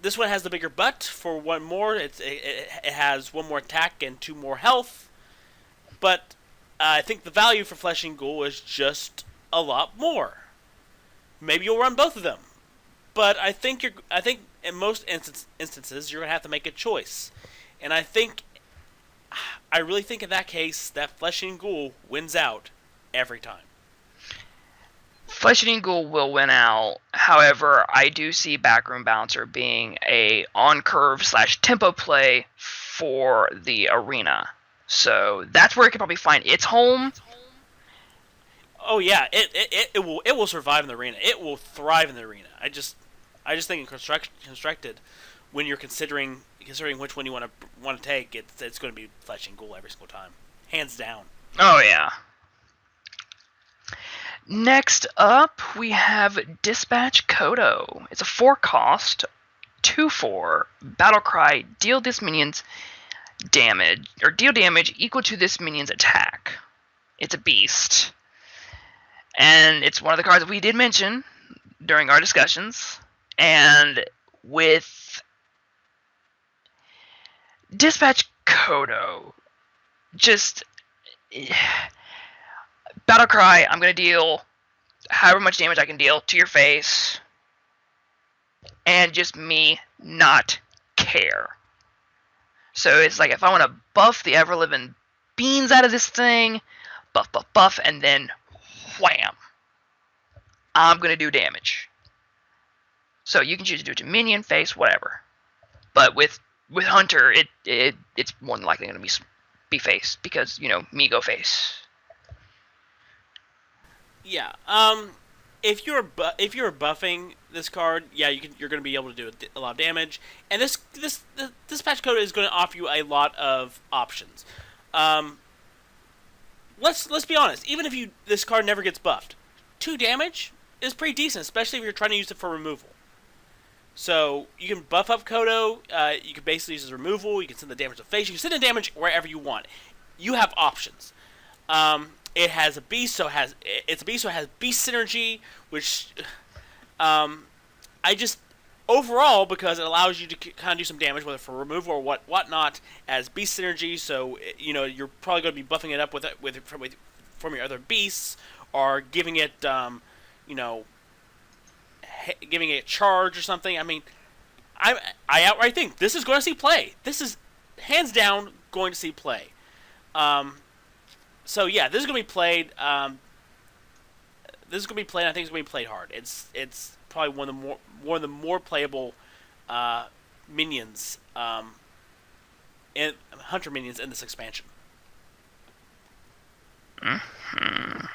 [SPEAKER 1] This one has the bigger butt for one more. It has 1 more attack and 2 more health. But I think the value for Flesh-Eating Ghoul is just a lot more. Maybe you'll run both of them. But I think in most instances you're going to have to make a choice. And I really think in that case that Flesh-Eating Ghoul wins out every time.
[SPEAKER 2] Flesh-Eating Ghoul will win out. However, I do see Backroom Bouncer being a on-curve / tempo play for the arena. So that's where it can probably find its home.
[SPEAKER 1] Oh yeah, it will survive in the arena. It will thrive in the arena. I just think in constructed, when you're considering which one you want to take, it's going to be Flesh-Eating Ghoul every single time, hands down.
[SPEAKER 2] Oh yeah. Next up, we have Dispatch Kodo. It's a 4-cost, 2/4 battle cry. Deal this minion's damage, or deal damage equal to this minion's attack. It's a beast. And it's one of the cards that we did mention during our discussions. And with Dispatch Kodo, just Battlecry, I'm going to deal however much damage I can deal to your face, and just me not care. So it's like, if I want to buff the ever-living beans out of this thing, buff, and then wham, I'm going to do damage. So you can choose to do it to minion, face, whatever. But with Hunter, it's more than likely going to be face, because, me go face.
[SPEAKER 1] Yeah. If you're buffing this card, yeah, you're going to be able to do a lot of damage, and this patch code is going to offer you a lot of options. Let's be honest. Even if this card never gets buffed, 2 damage is pretty decent, especially if you're trying to use it for removal. So you can buff up Kodo. You can basically use it as removal. You can send the damage to face. You can send the damage wherever you want. You have options. It has a beast, so it has beast synergy, which I just overall, because it allows you to kind of do some damage, whether for removal or whatnot, as beast synergy. So you're probably going to be buffing it up from your other beasts, or giving it giving it a charge or something. I mean, I outright think this is going to see play. This is hands down going to see play. So yeah, this is going to be played. I think it's going to be played hard. It's probably one of the more playable minions, hunter minions in this expansion.
[SPEAKER 2] Mm-hmm.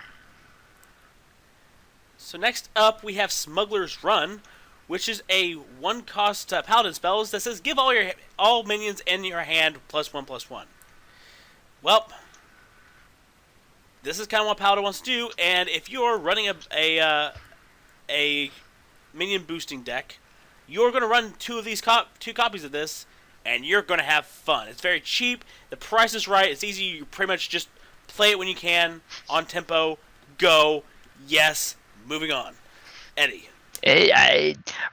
[SPEAKER 1] So next up, we have Smuggler's Run, which is a 1-cost paladin spells that says give all minions in your hand +1/+1. Well, this is kind of what Paladin wants to do, and if you're running a minion boosting deck, you're going to run 2 copies of this, and you're going to have fun. It's very cheap. The price is right. It's easy. You pretty much just play it when you can, on tempo, go, yes, moving on. Eddie.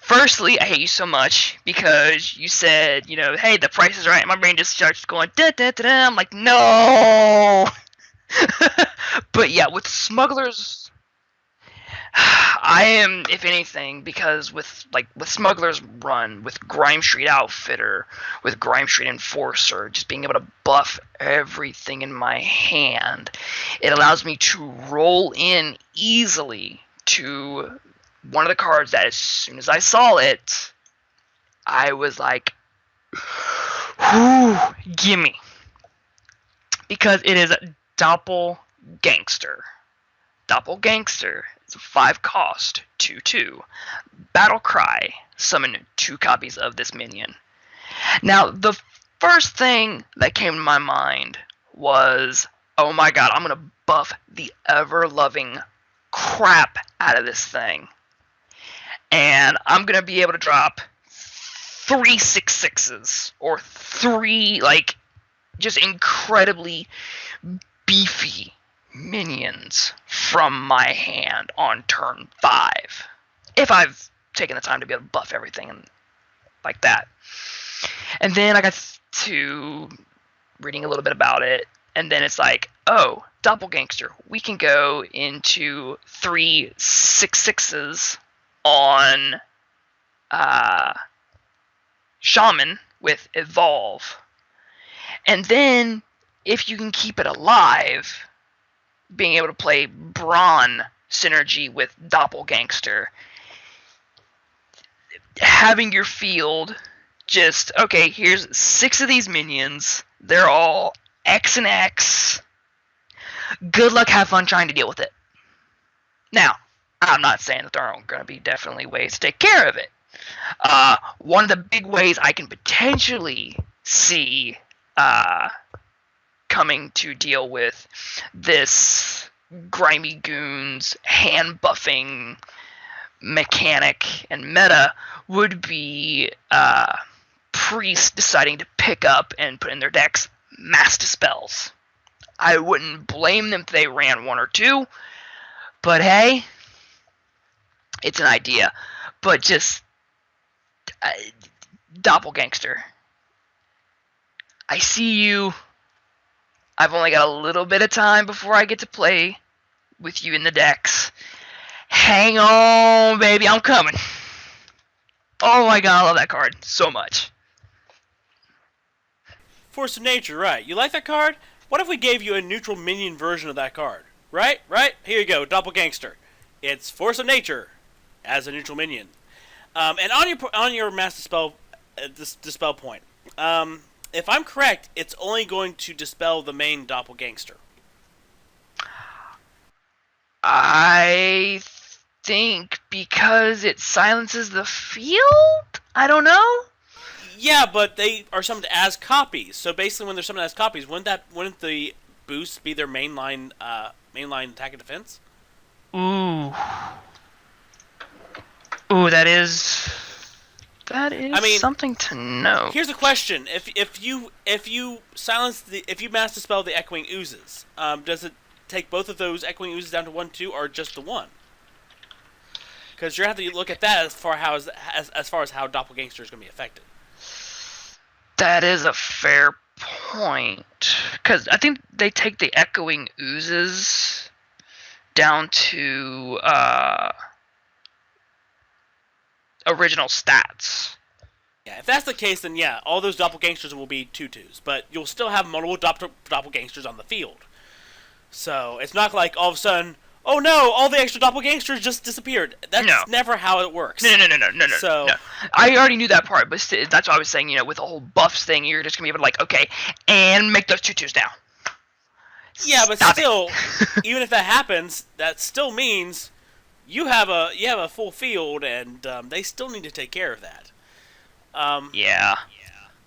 [SPEAKER 2] Firstly, I hate you so much because you said, hey, the price is right. My brain just starts going, da-da-da-da. I'm like, no! But yeah, with Smugglers, I am, if anything, because with Smugglers Run, with Grimestreet Outfitter, with Grimestreet Enforcer, just being able to buff everything in my hand, it allows me to roll in easily to one of the cards that, as soon as I saw it, I was like, whew, gimme. Because it is Dopplegangster. Dopplegangster is a 5-cost 2/2. Battlecry, summon 2 copies of this minion. Now, the first thing that came to my mind was, oh my god, I'm going to buff the ever-loving crap out of this thing. And I'm going to be able to drop 3 6/6s, or 3, just incredibly beefy minions from my hand on turn 5. If I've taken the time to be able to buff everything and like that. And then I got to reading a little bit about it, and then it's like, oh, Dopplegangster. We can go into 3 6/6s on Shaman with Evolve. And then, if you can keep it alive, being able to play Brawn synergy with Dopplegangster, having your field just, okay, here's 6 of these minions, they're all X and X, good luck, have fun trying to deal with it. Now, I'm not saying that there aren't going to be definitely ways to take care of it. One of the big ways I can potentially see coming to deal with this Grimy Goon's hand buffing mechanic and meta would be priests deciding to pick up and put in their decks Mass Dispels. I wouldn't blame them if they ran 1 or 2. But hey, it's an idea. But just Dopplegangster. I see you. I've only got a little bit of time before I get to play with you in the decks. Hang on, baby, I'm coming. Oh my god, I love that card so much.
[SPEAKER 1] Force of Nature, right. You like that card? What if we gave you a neutral minion version of that card? Right? Here you go, Dopplegangster. It's Force of Nature as a neutral minion. And on your mass dispel point, if I'm correct, it's only going to dispel the main Dopplegangster.
[SPEAKER 2] I think because it silences the field? I don't know.
[SPEAKER 1] Yeah, but they are summoned as copies. So basically, when they're summoned as copies, wouldn't the boost be their mainline attack and defense?
[SPEAKER 2] Ooh, that is something to know.
[SPEAKER 1] Here's a question: if you mass dispel the echoing oozes, does it take both of those echoing oozes down to 1/2, or just the one? Because you have to look at that as far as how Dopplegangster is going to be affected.
[SPEAKER 2] That is a fair point. Because I think they take the echoing oozes down to original stats.
[SPEAKER 1] Yeah, if that's the case, then yeah, all those Doppelgangsters will be 2/2s, but you'll still have multiple Doppelgangsters on the field. So it's not like all of a sudden, oh no, all the extra Doppelgangsters just disappeared. That's never how it works.
[SPEAKER 2] No. So I already knew that part, but that's what I was saying. With the whole buffs thing, you're just gonna be able to okay, and make those 2/2s now.
[SPEAKER 1] Yeah, but still, even if that happens, that still means you have a full field, and they still need to take care of that.
[SPEAKER 2] Yeah.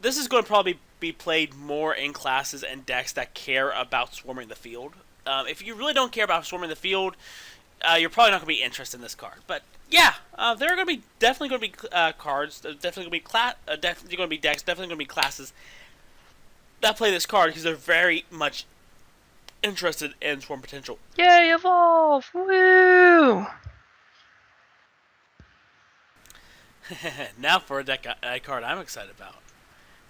[SPEAKER 1] This is going to probably be played more in classes and decks that care about swarming the field. If you really don't care about swarming the field, you're probably not going to be interested in this card. But yeah, there are going to be definitely going to be cards, definitely going to be definitely going to be decks, definitely going to be classes that play this card because they're very much interested in swarm potential.
[SPEAKER 2] Yay, evolve! Woo!
[SPEAKER 1] Now for a card I'm excited about.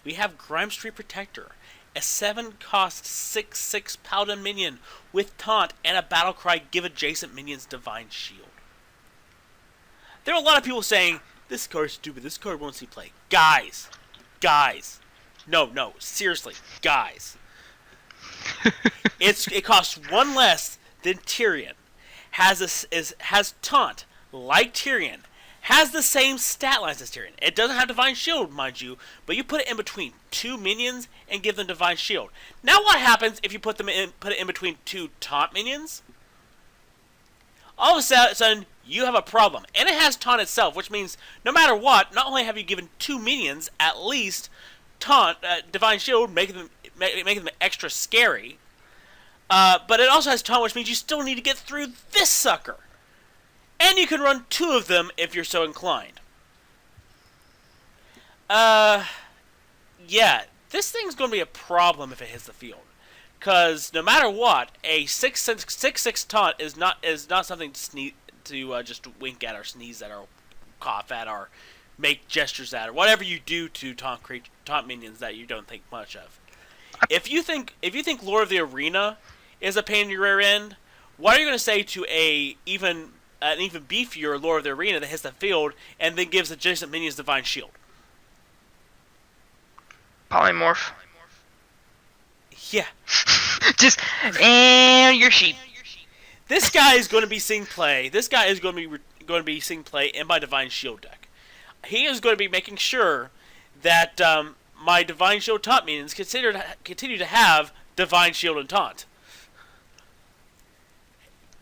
[SPEAKER 1] We have Grimestreet Protector, a 7-cost 6/6 Paladin minion with taunt and a battle cry, give adjacent minions Divine Shield. There are a lot of people saying, this card's stupid, this card won't see play. Guys. No, seriously, guys. It costs 1 less than Tyrion, has taunt like Tyrion, has the same stat lines as Tyrion. It doesn't have Divine Shield, mind you, but you put it in between 2 minions and give them Divine Shield. Now what happens if you put it in between 2 taunt minions? All of a sudden, you have a problem. And it has taunt itself, which means no matter what, not only have you given 2 minions at least taunt, Divine Shield, making them extra scary, but it also has taunt, which means you still need to get through this sucker. And you can run 2 of them if you're so inclined. Yeah, this thing's going to be a problem if it hits the field. Because no matter what, a 6/6 taunt is not something to just wink at or sneeze at or cough at or make gestures at or whatever you do to taunt minions that you don't think much of. If you think Lord of the Arena is a pain in your rear end, what are you going to say to an even beefier Lord of the Arena that hits the field and then gives adjacent minions Divine Shield?
[SPEAKER 2] Polymorph.
[SPEAKER 1] Yeah.
[SPEAKER 2] Just, and your sheep.
[SPEAKER 1] This guy is going to be seeing play. This guy is going to be seeing play in my Divine Shield deck. He is going to be making sure that my Divine Shield taunt minions continue to have Divine Shield and taunt.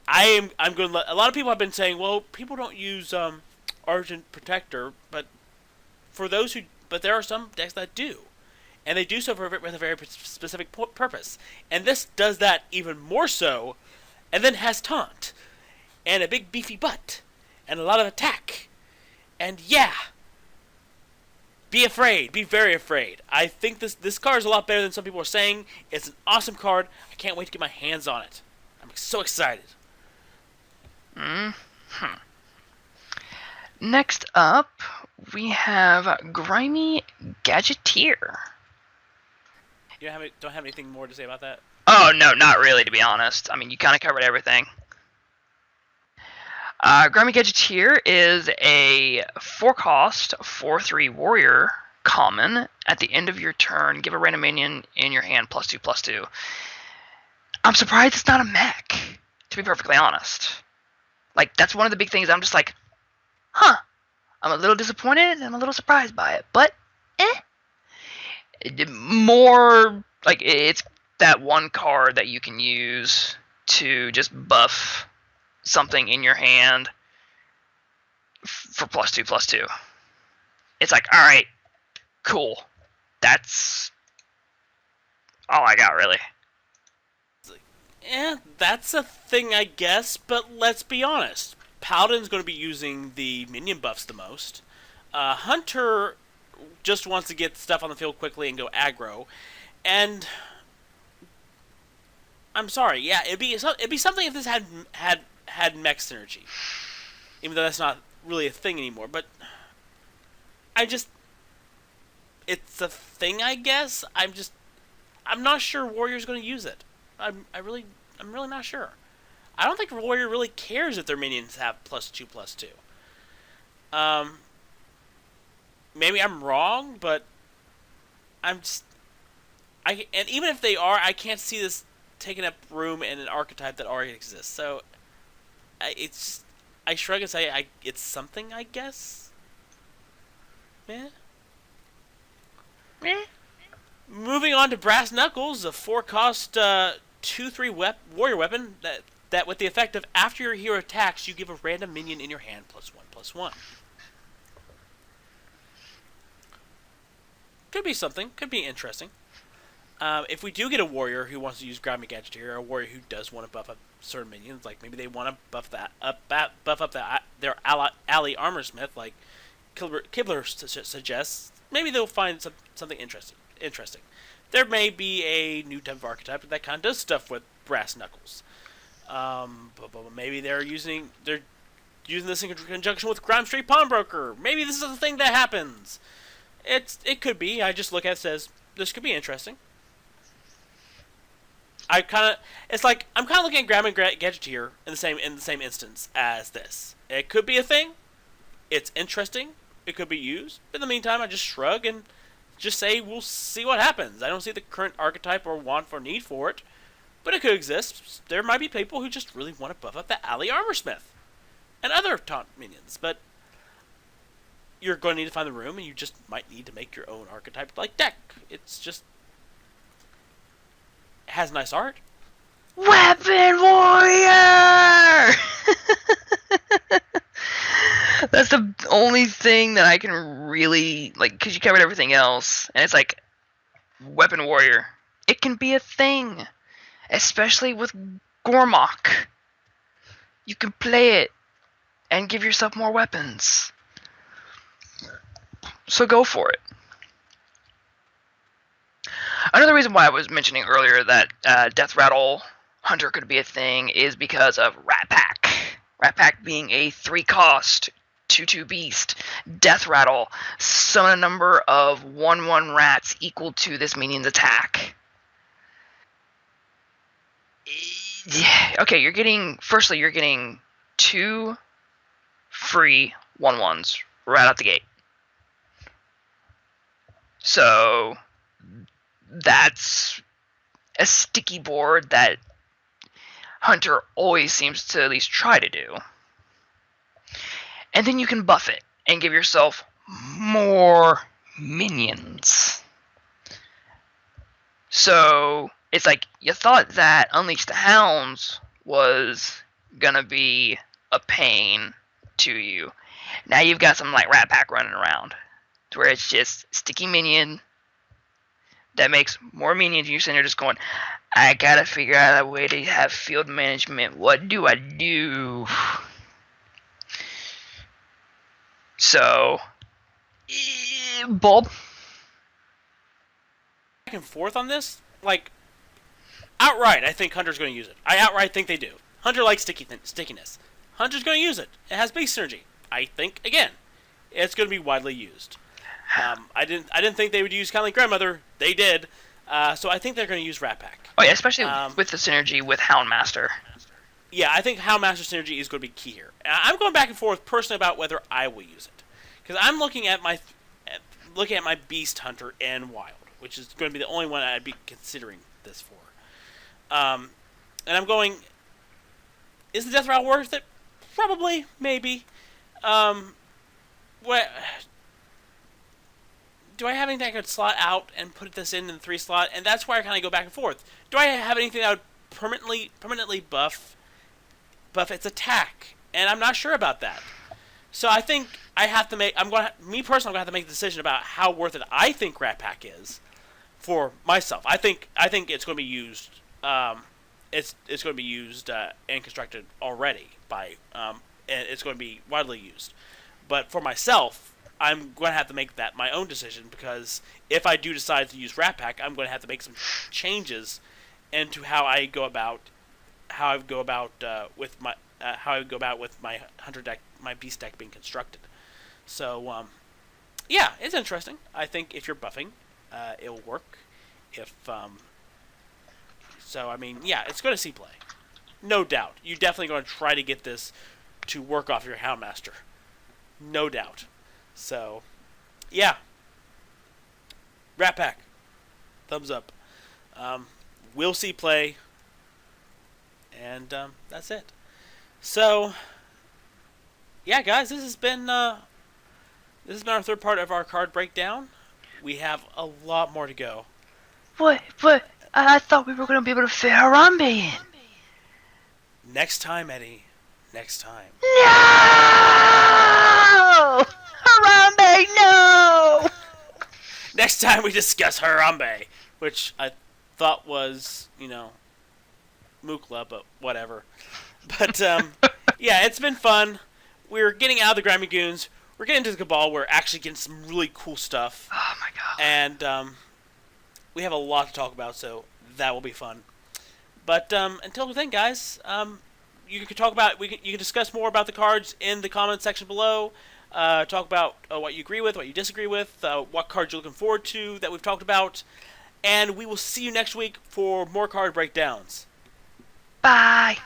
[SPEAKER 1] I'm going to. A lot of people have been saying, well, people don't use Argent Protector, but there are some decks that do, and they do so with a very specific purpose. And this does that even more so, and then has taunt, and a big beefy butt, and a lot of attack, and yeah, be afraid. Be very afraid. I think this card is a lot better than some people are saying. It's an awesome card. I can't wait to get my hands on it. I'm so excited.
[SPEAKER 2] Next up, we have Grimy Gadgeteer.
[SPEAKER 1] You don't have anything more to say about that?
[SPEAKER 2] Oh, no, not really, to be honest. I mean, you kind of covered everything. Grimy Gadgeteer is a 4-cost, 4/3 warrior common. At the end of your turn, give a random minion in your hand +2/+2. I'm surprised it's not a mech, to be perfectly honest. Like, that's one of the big things I'm just like, huh. I'm a little disappointed and I'm a little surprised by it, but more like it's that one card that you can use to just buff something in your hand for +2/+2. It's like, all right, cool. That's all I got, really.
[SPEAKER 1] That's a thing, I guess, but let's be honest. Paladin's going to be using the minion buffs the most. Hunter just wants to get stuff on the field quickly and go aggro. And I'm sorry, yeah, it'd be something if this had mech synergy. Even though that's not really a thing anymore, but it's a thing, I guess. I'm not sure Warrior's going to use it. I'm really not sure. I don't think Warrior really cares if their minions have +2/+2. Maybe I'm wrong, but and even if they are, I can't see this taking up room in an archetype that already exists. So I shrug and say it's something, I guess. Yeah. Moving on to Brass Knuckles, a 4-cost 2/3 warrior weapon that with the effect of after your hero attacks, you give a random minion in your hand +1/+1. Could be something. Could be interesting. If we do get a warrior who wants to use Grimy Gadgeteer, or a warrior who does want to buff up certain minions, like maybe they want to buff up their ally Armorsmith, like Kibler suggests, maybe they'll find something interesting. There may be a new type of archetype that kind of does stuff with Brass Knuckles. But maybe they're using this in conjunction with Grimestreet Pawnbroker. Maybe this is a thing that happens. It could be. I just look at it and says this could be interesting. I'm kind of looking at Grimy Gadgeteer in the same instance as this. It could be a thing. It's interesting. It could be used. In the meantime, I just shrug and just say we'll see what happens. I don't see the current archetype or want or need for it, but it could exist. There might be people who just really want to buff up the ally Armorsmith and other taunt minions, but you're going to need to find the room, and you just might need to make your own archetype-like deck. It's just it has nice art.
[SPEAKER 2] Weapon Warrior! That's the only thing that I can really, like, because you covered everything else, and it's like, Weapon Warrior. It can be a thing, especially with Gormok. You can play it and give yourself more weapons. So go for it. Another reason why I was mentioning earlier that Death Rattle Hunter could be a thing is because of Rat Pack. Rat Pack being a 3-cost 2/2 beast. Death Rattle, summon a number of 1/1 rats equal to this minion's attack. Okay, you're getting 2 free 1/1s right out the gate. So that's a sticky board that Hunter always seems to at least try to do. And then you can buff it and give yourself more minions. So it's like you thought that Unleash the Hounds was gonna be a pain to you. Now you've got some like Rat Pack running around, to where it's just sticky minion that makes more minions. And you're sitting there just going, I gotta figure out a way to have field management. What do I do? So Bob?
[SPEAKER 1] Back and forth on this, like, outright, I think Hunter's going to use it. I outright think they do. Hunter likes stickiness. Hunter's going to use it. It has base synergy. I think, again, it's going to be widely used. I didn't think they would use kind of like Grandmother. They did. So I think they're going to use Rat Pack.
[SPEAKER 2] Oh yeah, especially with the synergy with Houndmaster.
[SPEAKER 1] Yeah, I think Houndmaster synergy is going to be key here. I'm going back and forth personally about whether I will use it, because I'm looking at my Beast Hunter and Wild, which is going to be the only one I'd be considering this for. And I'm going, is the Death Rattle worth it? Probably, maybe. What? Do I have anything I could slot out and put this in the 3 slot? And that's where I kind of go back and forth. Do I have anything that would permanently buff its attack? And I'm not sure about that. So I think I have to make. I'm going to have to make a decision about how worth it I think Rat Pack is for myself. I think it's going to be used. It's going to be used and constructed already by. And it's going to be widely used. But for myself, I'm going to have to make that my own decision, because if I do decide to use Rat Pack, I'm going to have to make some changes into how I go about with my Hunter deck, my Beast deck being constructed. So yeah, it's interesting. I think if you're buffing, it will work. So I mean, yeah, it's going to see play, no doubt. You're definitely going to try to get this to work off your Houndmaster, no doubt. So, yeah. Rat Pack. Thumbs up. We'll see play. And that's it. So, yeah, guys, this has been our third part of our card breakdown. We have a lot more to go.
[SPEAKER 2] What? I thought we were going to be able to fit Harambe in.
[SPEAKER 1] Next time, Eddie. Next time.
[SPEAKER 2] No! Harambe, no!
[SPEAKER 1] Next time we discuss Harambe, which I thought was, Mukla, but whatever. But, yeah, it's been fun. We're getting out of the Grimy Goons. We're getting into the Cabal. We're actually getting some really cool stuff.
[SPEAKER 2] Oh, my God.
[SPEAKER 1] And we have a lot to talk about, so that will be fun. But until then, guys, you can discuss more about the cards in the comments section below. Talk about what you agree with, what you disagree with, what cards you're looking forward to that we've talked about. And we will see you next week for more card breakdowns.
[SPEAKER 2] Bye.